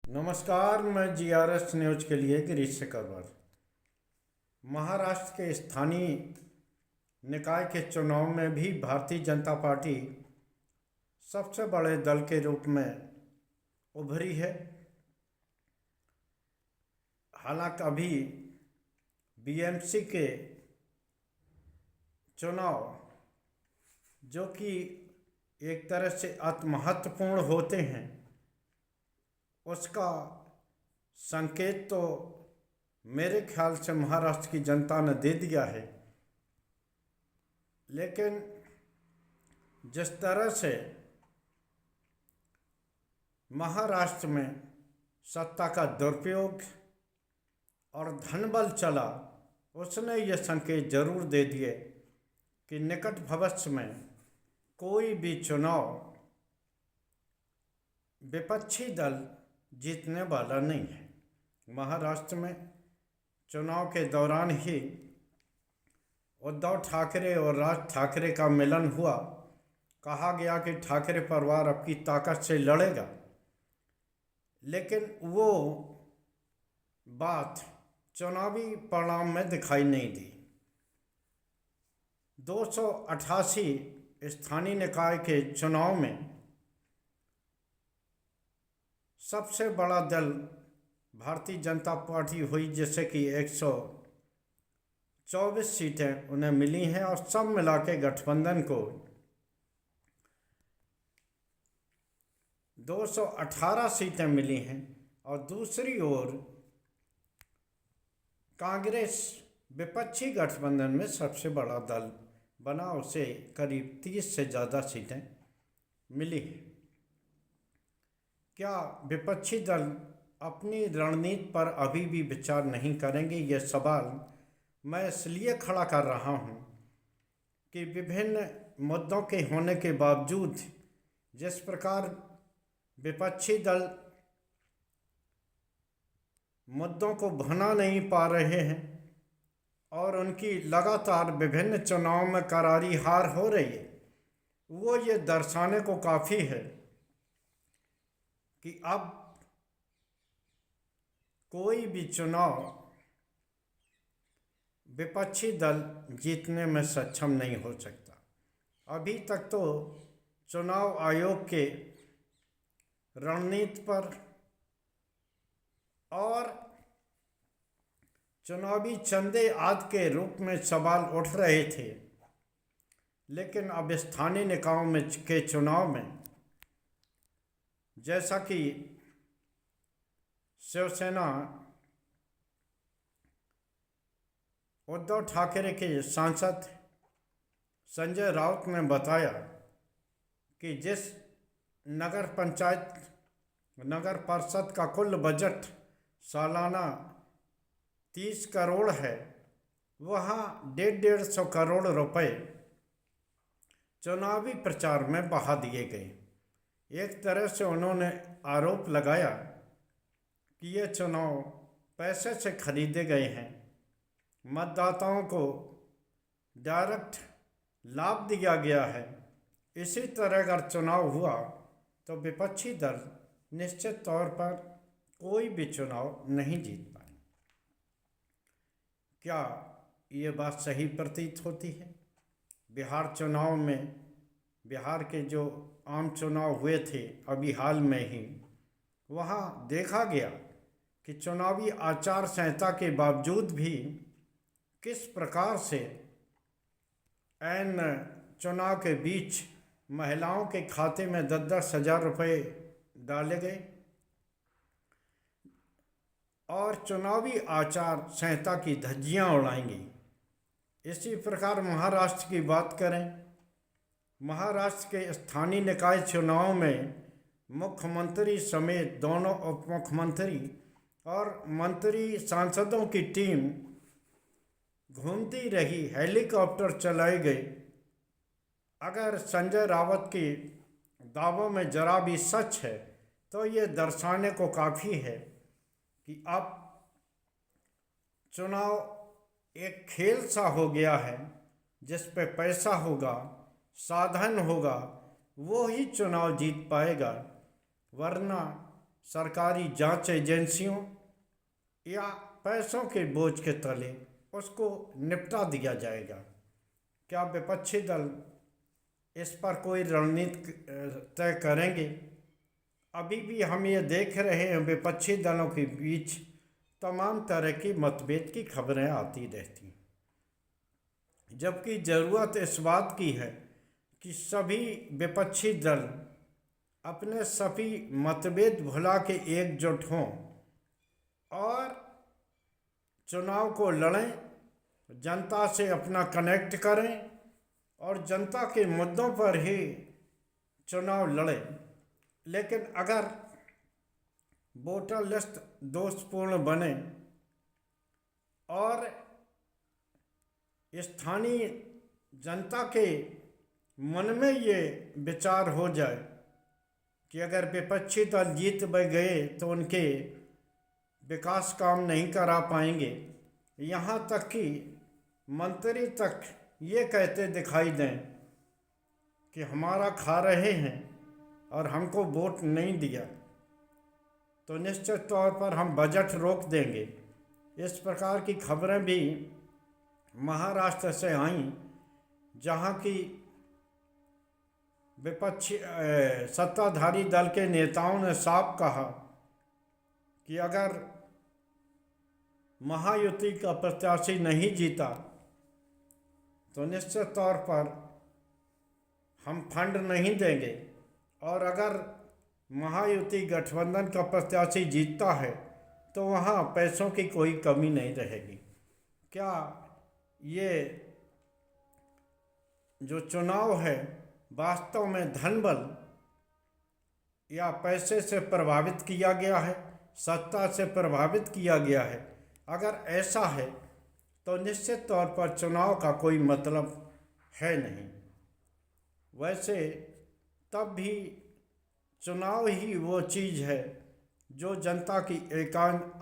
नमस्कार, मैं GRS news के लिए गिरीश शेखर। महाराष्ट्र के स्थानीय निकाय के चुनाव में भी भारतीय जनता पार्टी सबसे बड़े दल के रूप में उभरी है। हालांकि अभी बीएमसी के चुनाव, जो कि एक तरह से अति महत्वपूर्ण होते हैं, उसका संकेत तो मेरे ख्याल से महाराष्ट्र की जनता ने दे दिया है। लेकिन जिस तरह से महाराष्ट्र में सत्ता का दुरुपयोग और धनबल चला, उसने ये संकेत जरूर दे दिए कि निकट भविष्य में कोई भी चुनाव विपक्षी दल जीतने वाला नहीं है। महाराष्ट्र में चुनाव के दौरान ही उद्धव ठाकरे और राज ठाकरे का मिलन हुआ। कहा गया कि ठाकरे परिवार अपनी ताकत से लड़ेगा, लेकिन वो बात चुनावी परिणाम में दिखाई नहीं दी। 288 स्थानीय निकाय के चुनाव में सबसे बड़ा दल भारतीय जनता पार्टी हुई, जैसे कि 124 सीटें उन्हें मिली हैं और सब मिला के गठबंधन को 218 सीटें मिली हैं। और दूसरी ओर कांग्रेस विपक्षी गठबंधन में सबसे बड़ा दल बना, उसे करीब 30 से ज़्यादा सीटें मिली हैं। क्या विपक्षी दल अपनी रणनीति पर अभी भी विचार नहीं करेंगे? यह सवाल मैं इसलिए खड़ा कर रहा हूं कि विभिन्न मुद्दों के होने के बावजूद जिस प्रकार विपक्षी दल मुद्दों को भुना नहीं पा रहे हैं और उनकी लगातार विभिन्न चुनाव में करारी हार हो रही है, वो ये दर्शाने को काफ़ी है कि अब कोई भी चुनाव विपक्षी दल जीतने में सक्षम नहीं हो सकता। अभी तक तो चुनाव आयोग के रणनीति पर और चुनावी चंदे आदि के रूप में सवाल उठ रहे थे, लेकिन अब स्थानीय निकायों में के चुनाव में, जैसा कि शिवसेना उद्धव ठाकरे के सांसद संजय राउत ने बताया कि जिस नगर परिषद का कुल बजट सालाना 30 करोड़ है, वहाँ 150 करोड़ रुपए चुनावी प्रचार में बहा दिए गए। एक तरह से उन्होंने आरोप लगाया कि ये चुनाव पैसे से खरीदे गए हैं, मतदाताओं को डायरेक्ट लाभ दिया गया है। इसी तरह अगर चुनाव हुआ तो विपक्षी दल निश्चित तौर पर कोई भी चुनाव नहीं जीत पाए। क्या ये बात सही प्रतीत होती है? बिहार चुनाव में, बिहार के जो आम चुनाव हुए थे अभी हाल में ही, वहाँ देखा गया कि चुनावी आचार संहिता के बावजूद भी किस प्रकार से ऐन चुनाव के बीच महिलाओं के खाते में 10-10 हज़ार रुपये डाले गए और चुनावी आचार संहिता की धज्जियां उड़ाएंगी। इसी प्रकार महाराष्ट्र की बात करें, महाराष्ट्र के स्थानीय निकाय चुनाव में मुख्यमंत्री समेत दोनों उप मुख्यमंत्री और मंत्री सांसदों की टीम घूमती रही, हेलीकॉप्टर चलाए गए। अगर संजय राउत के दावों में जरा भी सच है तो ये दर्शाने को काफ़ी है कि अब चुनाव एक खेल सा हो गया है, जिस पे पैसा होगा, साधन होगा, वो ही चुनाव जीत पाएगा, वरना सरकारी जांच एजेंसियों या पैसों के बोझ के तले उसको निपटा दिया जाएगा। क्या विपक्षी दल इस पर कोई रणनीति तय करेंगे? अभी भी हम ये देख रहे हैं विपक्षी दलों के बीच तमाम तरह की मतभेद की खबरें आती रहती हैं, जबकि ज़रूरत इस बात की है कि सभी विपक्षी दल अपने सभी मतभेद भुला के एकजुट हों और चुनाव को लड़ें, जनता से अपना कनेक्ट करें और जनता के मुद्दों पर ही चुनाव लड़ें। लेकिन अगर वोटर लिस्ट दोषपूर्ण बने और स्थानीय जनता के मन में ये विचार हो जाए कि अगर विपक्षी दल जीत गए तो उनके विकास काम नहीं करा पाएंगे, यहाँ तक कि मंत्री तक ये कहते दिखाई दें कि हमारा खा रहे हैं और हमको वोट नहीं दिया, तो निश्चित तौर पर हम बजट रोक देंगे। इस प्रकार की खबरें भी महाराष्ट्र से आईं, जहां की विपक्षी सत्ताधारी दल के नेताओं ने साफ कहा कि अगर महायुति का प्रत्याशी नहीं जीता तो निश्चित तौर पर हम फंड नहीं देंगे, और अगर महायुति गठबंधन का प्रत्याशी जीतता है तो वहाँ पैसों की कोई कमी नहीं रहेगी। क्या ये जो चुनाव है वास्तव में धनबल या पैसे से प्रभावित किया गया है, सत्ता से प्रभावित किया गया है? अगर ऐसा है तो निश्चित तौर पर चुनाव का कोई मतलब है नहीं। वैसे तब भी चुनाव ही वो चीज़ है जो जनता की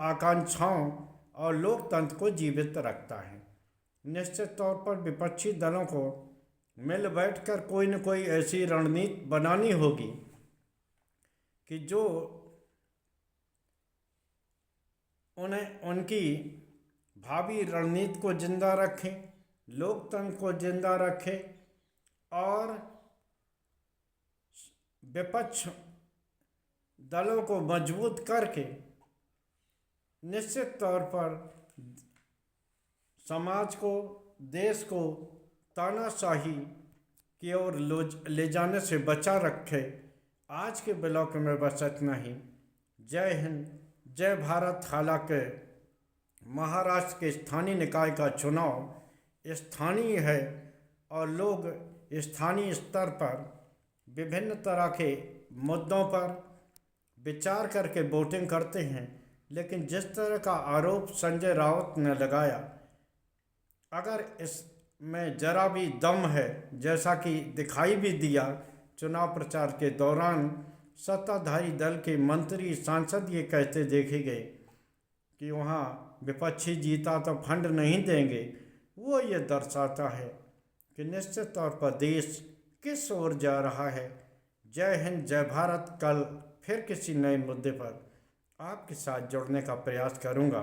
आकांक्षाओं और लोकतंत्र को जीवित रखता है। निश्चित तौर पर विपक्षी दलों को मिल बैठकर कोई न कोई ऐसी रणनीति बनानी होगी कि जो उन्हें उनकी भावी रणनीति को जिंदा रखें, लोकतंत्र को जिंदा रखें और विपक्ष दलों को मजबूत करके निश्चित तौर पर समाज को, देश को तानाशाही की ओर ले जाने से बचा रखे। आज के ब्लॉग में बस इतना ही। जय हिंद, जय भारत। हालांकि महाराष्ट्र के स्थानीय निकाय का चुनाव स्थानीय है और लोग स्थानीय स्तर पर विभिन्न तरह के मुद्दों पर विचार करके वोटिंग करते हैं, लेकिन जिस तरह का आरोप संजय राउत ने लगाया, अगर इसमें जरा भी दम है, जैसा कि दिखाई भी दिया चुनाव प्रचार के दौरान, सत्ताधारी दल के मंत्री सांसद ये कहते देखे गए कि वहाँ विपक्षी जीता तो फंड नहीं देंगे, वो ये दर्शाता है कि निश्चित तौर पर देश किस ओर जा रहा है। जय हिंद, जय भारत। कल फिर किसी नए मुद्दे पर आपके साथ जुड़ने का प्रयास करूँगा।